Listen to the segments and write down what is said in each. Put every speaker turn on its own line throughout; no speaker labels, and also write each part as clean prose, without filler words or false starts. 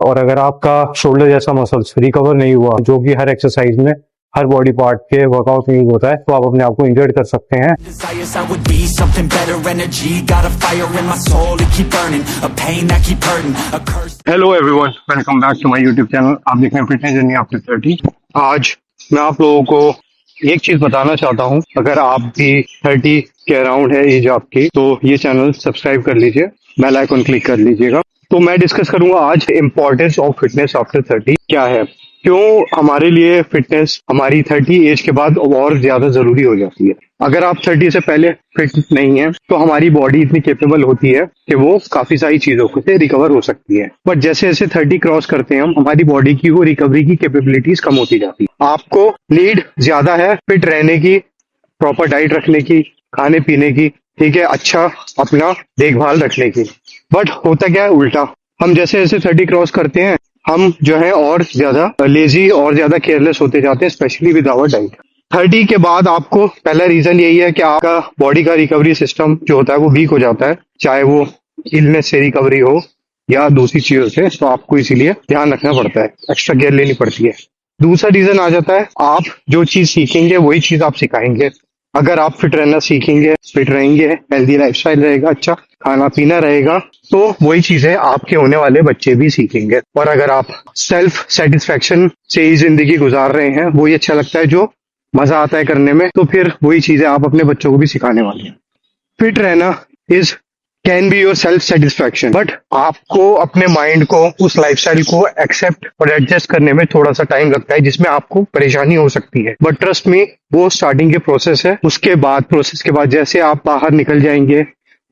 और अगर आपका शोल्डर जैसा मसल्स रिकवर नहीं हुआ, जो कि हर एक्सरसाइज में हर बॉडी पार्ट के वर्कआउट में यूज होता है, तो आप अपने आप को इंजर्ड कर सकते हैं।
Hello everyone, welcome back to my YouTube channel. आप देख रहे हैं फिटनेस जर्नी आफ्टर 30। आज मैं आप लोगों को एक चीज बताना चाहता हूं। अगर आप भी 30 के अराउंड है एज आपकी, तो ये चैनल सब्सक्राइब कर लीजिए, बेल आइकन क्लिक कर लीजिएगा। तो मैं डिस्कस करूंगा आज इम्पोर्टेंस ऑफ फिटनेस आफ्टर 30 क्या है, क्यों हमारे लिए फिटनेस हमारी 30 एज के बाद और ज्यादा जरूरी हो जाती है। अगर आप 30 से पहले फिट नहीं है तो हमारी बॉडी इतनी केपेबल होती है कि वो काफी सारी चीजों से रिकवर हो सकती है। बट जैसे जैसे 30 क्रॉस करते हैं हम, हमारी बॉडी की वो रिकवरी की कैपेबिलिटीज कम होती जाती है। आपको नीड ज्यादा है फिट रहने की, प्रॉपर डाइट रखने की, खाने पीने की, ठीक है, अच्छा अपना देखभाल रखने की। बट होता क्या है उल्टा, हम जैसे जैसे 30 क्रॉस करते हैं हम जो है और ज्यादा लेजी और ज्यादा केयरलेस होते जाते हैं, स्पेशली विद आवर डाइट। 30 के बाद आपको पहला रीजन यही है कि आपका बॉडी का रिकवरी सिस्टम जो होता है वो वीक हो जाता है, चाहे वो इलनेस से रिकवरी हो या दूसरी चीजों से। तो आपको इसीलिए ध्यान रखना पड़ता है, एक्स्ट्रा केयर लेनी पड़ती है। दूसरा रीजन आ जाता है, आप जो चीज सीखेंगे वही चीज आप सिखाएंगे। अगर आप फिट रहना सीखेंगे, फिट रहेंगे, हेल्दी लाइफस्टाइल रहेगा, अच्छा खाना पीना रहेगा, तो वही चीजें आपके होने वाले बच्चे भी सीखेंगे। और अगर आप सेल्फ सेटिस्फेक्शन से ही जिंदगी गुजार रहे हैं, वही अच्छा लगता है, जो मजा आता है करने में, तो फिर वही चीजें आप अपने बच्चों को भी सिखाने वाले हैं। फिट रहना is can be your self satisfaction, but आपको अपने माइंड को, उस लाइफस्टाइल को एक्सेप्ट और एडजस्ट करने में थोड़ा सा टाइम लगता है, जिसमें आपको परेशानी हो सकती है। बट ट्रस्ट मी, वो स्टार्टिंग के प्रोसेस है। उसके बाद प्रोसेस के बाद जैसे आप बाहर निकल जाएंगे,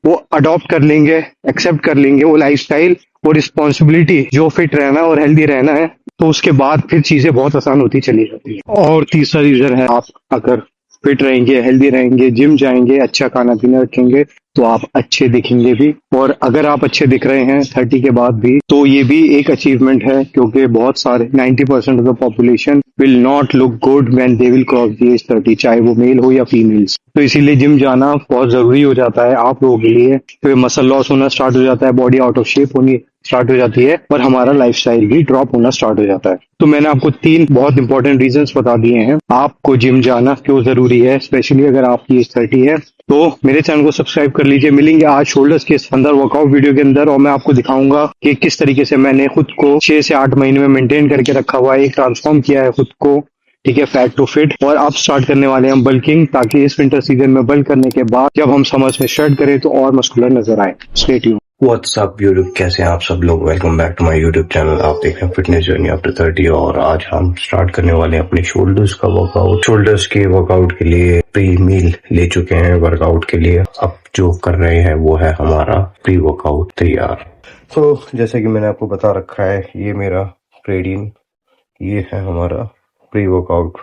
वो अडॉप्ट कर लेंगे, एक्सेप्ट कर लेंगे वो लाइफस्टाइल, वो रिस्पॉन्सिबिलिटी जो फिट रहना और हेल्दी रहना है, तो उसके बाद फिर चीजें बहुत आसान होती चली जाती है। और तीसरा रीजन है, आप अगर फिट रहेंगे, हेल्दी रहेंगे, जिम जाएंगे, अच्छा खाना पीना रखेंगे, तो आप अच्छे दिखेंगे भी। और अगर आप अच्छे दिख रहे हैं 30 के बाद भी, तो ये भी एक अचीवमेंट है, क्योंकि बहुत सारे 90% of the population will not look good when they will cross the age 30, चाहे वो मेल हो या फीमेल्स। तो इसीलिए जिम जाना बहुत जरूरी हो जाता है आप लोगों के लिए, तो मसल लॉस होना स्टार्ट हो जाता है, बॉडी आउट ऑफ शेप होनी स्टार्ट हो जाती है, और हमारा लाइफस्टाइल भी ड्रॉप होना स्टार्ट हो जाता है। तो मैंने आपको 3 बहुत इंपॉर्टेंट रीजंस बता दिए हैं आपको जिम जाना क्यों जरूरी है, स्पेशली अगर आपकी एज 30 है। तो मेरे चैनल को सब्सक्राइब कर लीजिए। मिलेंगे आज शोल्डर्स के अंदर वर्कआउट वीडियो के अंदर, और मैं आपको दिखाऊंगा कि किस तरीके से मैंने खुद को 6 से 8 महीने में मेंटेन करके रखा हुआ है, ट्रांसफॉर्म किया है खुद को, ठीक है, फैट टू फिट। और अब स्टार्ट करने वाले हैं हम बल्किंग, ताकि इस विंटर सीजन में बल्क करने के बाद जब हम समर्स में शर्ट करें तो और मस्कुलर नजर आए। Stay tuned.
व्हाट्सअप यूट्यूब, कैसे हैं आप सब लोग? Welcome back to my YouTube channel. आप देख रहे हैं फिटनेस जर्नी आफ्टर 30, और आज हम स्टार्ट करने वाले हैं अपने शोल्डर्स का वर्कआउट। शोल्डर्स के वर्कआउट के लिए प्री मील ले चुके हैं वर्कआउट के लिए, अब जो कर रहे हैं वो है हमारा प्री वर्कआउट तैयार। तो जैसे कि मैंने आपको बता रखा है, ये मेरा प्रेडिन, ये है हमारा प्री वर्कआउट।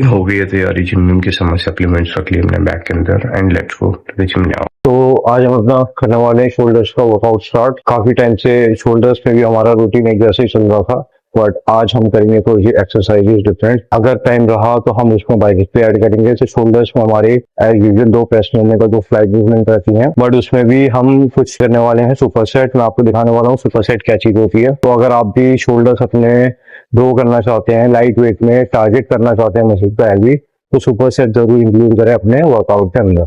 हो गई है तैयारी जिम की, समय सप्लीमेंट्स रख लिए हमने बैग के अंदर, and let's go to the gym now.
तो आज हम अपना करने वाले हैं शोल्डर्स का वर्कआउट स्टार्ट। काफी टाइम से शोल्डर्स में भी हमारा रूटीन एक जैसे ही चल रहा था, बट आज हम करेंगे थोड़ी सी एक्सरसाइजेज डिफरेंट। अगर टाइम रहा तो हम उसमें बाइसेप्स पे ऐड करेंगे। तो शोल्डर्स में हमारे एज यूजुअल 2 प्रेस करने का 2 फ्लैट मूवमेंट रहती हैं, बट उसमें भी हम कुछ करने वाले हैं सुपर सेट। मैं आपको दिखाने वाला हूँ सुपर सेट क्या चीज होती है। तो अगर आप भी शोल्डर्स अपने ग्रो करना चाहते हैं, लाइट वेट में टारगेट करना चाहते हैं मसल पे हेल्दी, तो सुपर सेट जरूर इंक्लूड करें अपने वर्कआउट के अंदर।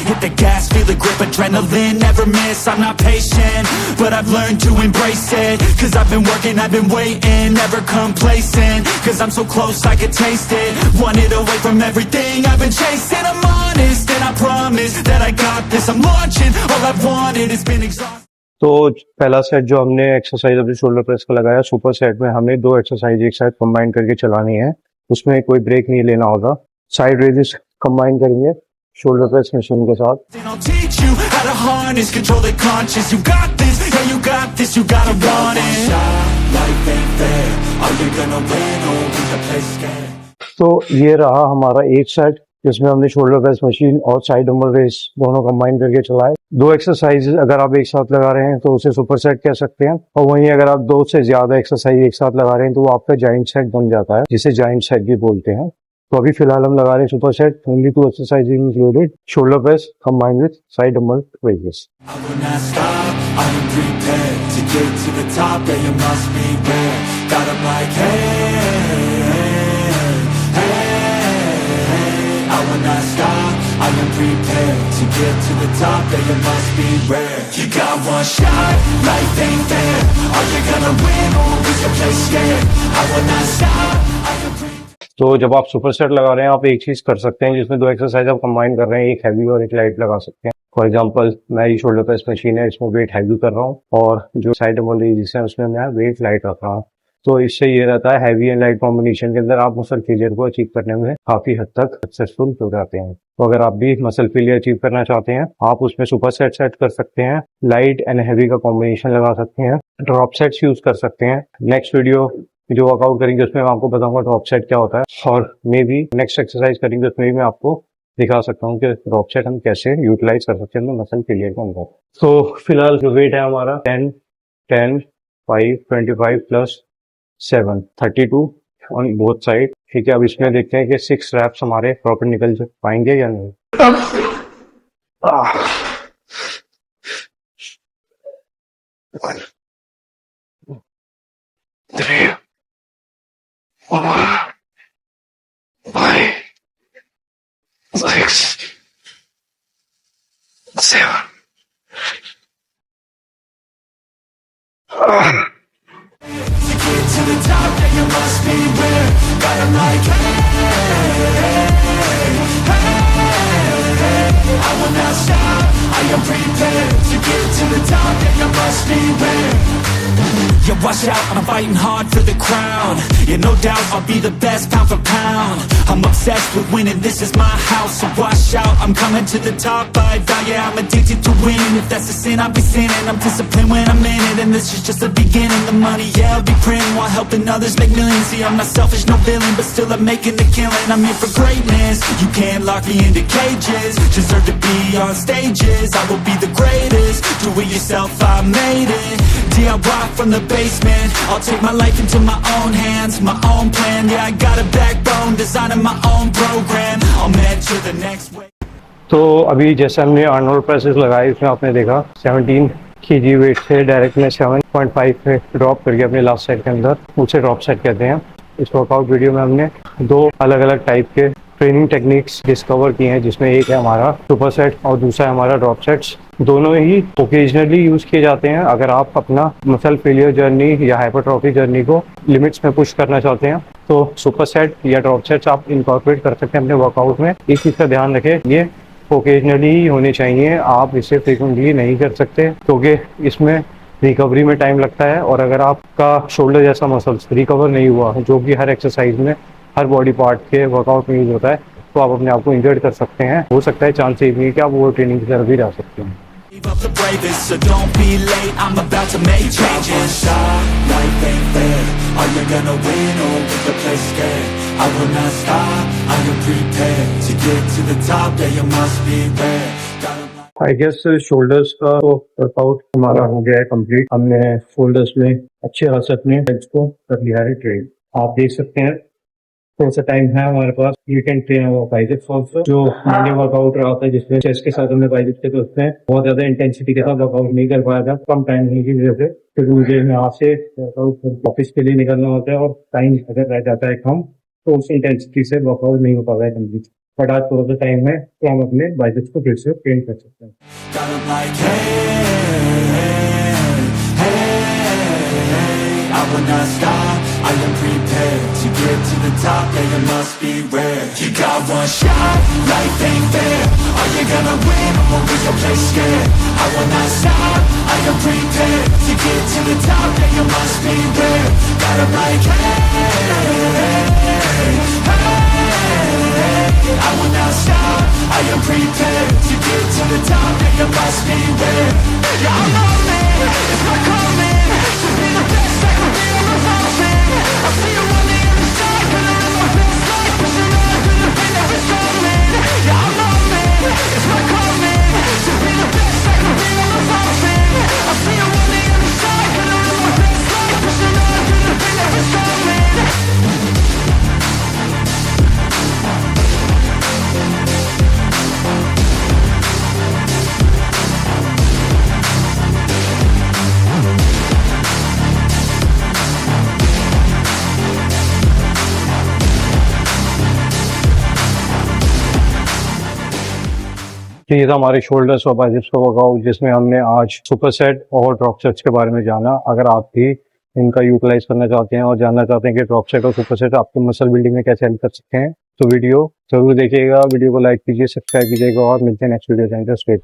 Hit the gas, feel the grip, adrenaline, never miss. I'm not patient, but I've learned to embrace it. Cause I've been working, I've been waiting, never complacent. Cause I'm so close, I can taste it. Wanted away from everything I've been chasing. I'm honest, and I promise that I got this. I'm launching, all I've wanted has been exhausted.
तो पहला set जो हमने exercise अपने shoulder press का लगाया, super set में हमें 2 exercise एक साथ कंबाइन करके चलानी है, उसमें कोई ब्रेक नहीं लेना होगा। साइड रेजेस कंबाइन करेंगे शोल्डर प्रेस मशीन के साथ। तो ये रहा हमारा एक सेट। जिसमें हमने शोल्डर प्रेस मशीन और साइड डंबल रेस दोनों कंबाइन करके चलाए। 2 एक्सरसाइज अगर आप एक साथ लगा रहे हैं तो उसे सुपर सेट कह सकते हैं, और वहीं अगर आप 2 से ज्यादा एक्सरसाइज एक साथ लगा रहे हैं तो वो आपका जॉइंट सेट बन जाता है, जिसे जॉइंट सेट भी बोलते हैं। तो अभी फिलहाल हम लगा रहे हैं super set, only 2 exercise included, shoulder press combined with side dumbbell raise.
I will not stop, I am prepared to get to the top, yeah, you must be rare. Got 'em like, hey, I will not stop, I am prepared to get to the top, yeah, you must be rare. You got one shot, life ain't fair. Are you gonna win or lose your place scared? I will not stop, I am prepared.
तो जब आप super set लगा रहे हैं आप एक चीज कर सकते हैं जिसमें 2 एक्सरसाइज आप कंबाइन कर रहे हैं, एक हैवी और एक लाइट लगा सकते हैं। फॉर एग्जांपल मेरी शोल्डर प्रेस मशीन है, इसमें वेट हैवी कर रहा हूँ और जो साइड डंबल रेस है उसमें मैं वेट लाइट रख रहा हूँ। तो इससे ये रहता है हैवी एंड लाइट कॉम्बिनेशन के अंदर आप मसल फेलियर को अचीव करने में काफी हद तक सक्सेसफुल हो जाते हैं। तो अगर आप भी मसल फेलियर अचीव करना चाहते हैं आप उसमें सुपर सेट कर सकते हैं, लाइट एंड हैवी का कॉम्बिनेशन लगा सकते हैं, ड्रॉप सेट्स यूज कर सकते हैं। नेक्स्ट वीडियो जो वर्कआउट करेंगे उसमें मैं आपको बताऊंगा ड्रॉप सेट क्या होता है, और मे भी नेक्स्ट एक्सरसाइज करेंगे उसमें भी मैं आपको दिखा सकता हूँ कि ड्रॉप सेट हम कैसे यूटिलाइज कर सकते हैं मसल फेलियर के अंदर। तो फिलहाल जो वेट है हमारा 10, 10, 5, 25 प्लस 7, 32 ऑन बोथ साइड। ठीक है, अब इसमें देखते हैं कि 6 रैप्स हमारे प्रॉपर निकल पाएंगे या नहीं। 3, 4, 5, 6, 7.
To get to the top, yeah, you must be rare. Got 'em like, hey, I will not stop, I am prepared. To get to the top, yeah, you must be rare. Yeah, watch out, I'm fighting hard for the crown. Yeah, no doubt, I'll be the best pound for pound. I'm obsessed with winning, this is my house. So watch out, I'm coming to the top. I vow, yeah, I'm addicted to winning. If that's a sin, I'll be sinning. I'm disciplined when I'm in it, and this is just the beginning. The money, yeah, I'll be printing while helping others make millions. See, I'm not selfish, no villain, but still I'm making the killing. I'm here for greatness, you can't lock me into cages. Deserve to be on stages, I will be the greatest. Do it yourself, I made it. DIY from the basement, I'll take my life into my own hands. My own plan, yeah, I got a backbone. Designing my own program, I'll measure the next way.
तो अभी जैसे हमने Arnold presses लगाए इसमें आपने देखा 17 kg wait से direct में 7.5 पे ड्रॉप करके अपने लास्ट सेट के अंदर, उसे ड्रॉप सेट कहते हैं। इस वर्कआउट वीडियो में हमने 2 अलग अलग टाइप के ट्रेनिंग टेक्निक्स डिस्कवर किए हैं, जिसमें एक है हमारा सुपर सेट और दूसरा है हमारा ड्रॉप सेट्स। दोनों ही ओकेजनली यूज किए जाते हैं अगर आप अपना मसल फेलियर जर्नी या हाइपरट्रॉफी जर्नी को लिमिट्स में पुश करना चाहते हैं। तो सुपर सेट या ड्रॉप सेट्स आप इनकॉर्पोरेट कर सकते हैं अपने वर्कआउट में। एक चीज़ का ध्यान रखें, ये ओकेजनली ही होने चाहिए, आप इसे फ्रिक्वेंटली नहीं कर सकते क्योंकि इसमें रिकवरी में टाइम लगता है, और अगर आपका शोल्डर जैसा मसल्स रिकवर नहीं हुआ जो कि हर एक्सरसाइज में हर बॉडी पार्ट के वर्कआउट में यूज होता है, तो आप अपने आप को इंजर्ड कर सकते हैं। हो सकता है चांस ये भी है कि आप ओवर ट्रेनिंग की तरफ भी जा सकते हैं।
Leave up the bravest, so don't be late, I'm about to make changes. Life ain't fair, are you gonna win or will you play scared? I will not stop, I am prepared. To get to the top, yeah, you must be rare.
I guess shoulders का तो workout हमारा हो गया है complete. हमने shoulders में अच्छे खासे अपने लेग्स को कर लिया है ट्रेन। आप देख सकते हैं थोड़ा सा टाइम है हमारे पास, you can train biceps also. जो मैंने वर्कआउट रहा था जिसमें चेस्ट के साथ हमने बाइसेप्स थे, तो उसमें बहुत ज्यादा इंटेंसिटी के साथ वर्कआउट नहीं कर पाया था, कम टाइम नहीं की वजह से, क्योंकि मुझे यहाँ से ऑफिस के लिए निकलना होता है और टाइम अगर रह जाता है कम तो उस इंटेंसिटी से वर्कआउट नहीं हो पाता है कंप्लीट। बट आज थोड़ा सा टाइम है तो हम अपने बाइसेप्स को फिर से ट्रेन कर सकते हैं।
I will not stop, I am prepared. To get to the top, yeah, you must be rare. You got one shot, life ain't fair. Are you gonna win or will you play scared? I will not stop, I am prepared. To get to the top, yeah, you must be rare. Got 'em like, I will not stop, I am prepared. To get to the top, yeah, you must be rare. Yeah, I'm all in, it's my calling. To be the best, I can be on the mountain. I see you on the other side, but I'm in my best life. Pushing on through the pain that is coming.
तो ये था हमारे shoulders और biceps का workout, जिसमें हमने आज superset और ड्रॉप सेट्स के बारे में जाना। अगर आप भी इनका यूटिलाइज करना चाहते हैं और जानना चाहते हैं कि ड्रॉप सेट और सुपरसेट आपकी मसल बिल्डिंग में कैसे हेल्प कर सकते हैं, तो वीडियो जरूर देखिएगा। वीडियो को लाइक कीजिए, सब्सक्राइब कीजिएगा और मिलते हैं नेक्स्ट वीडियो। स्ट्रेट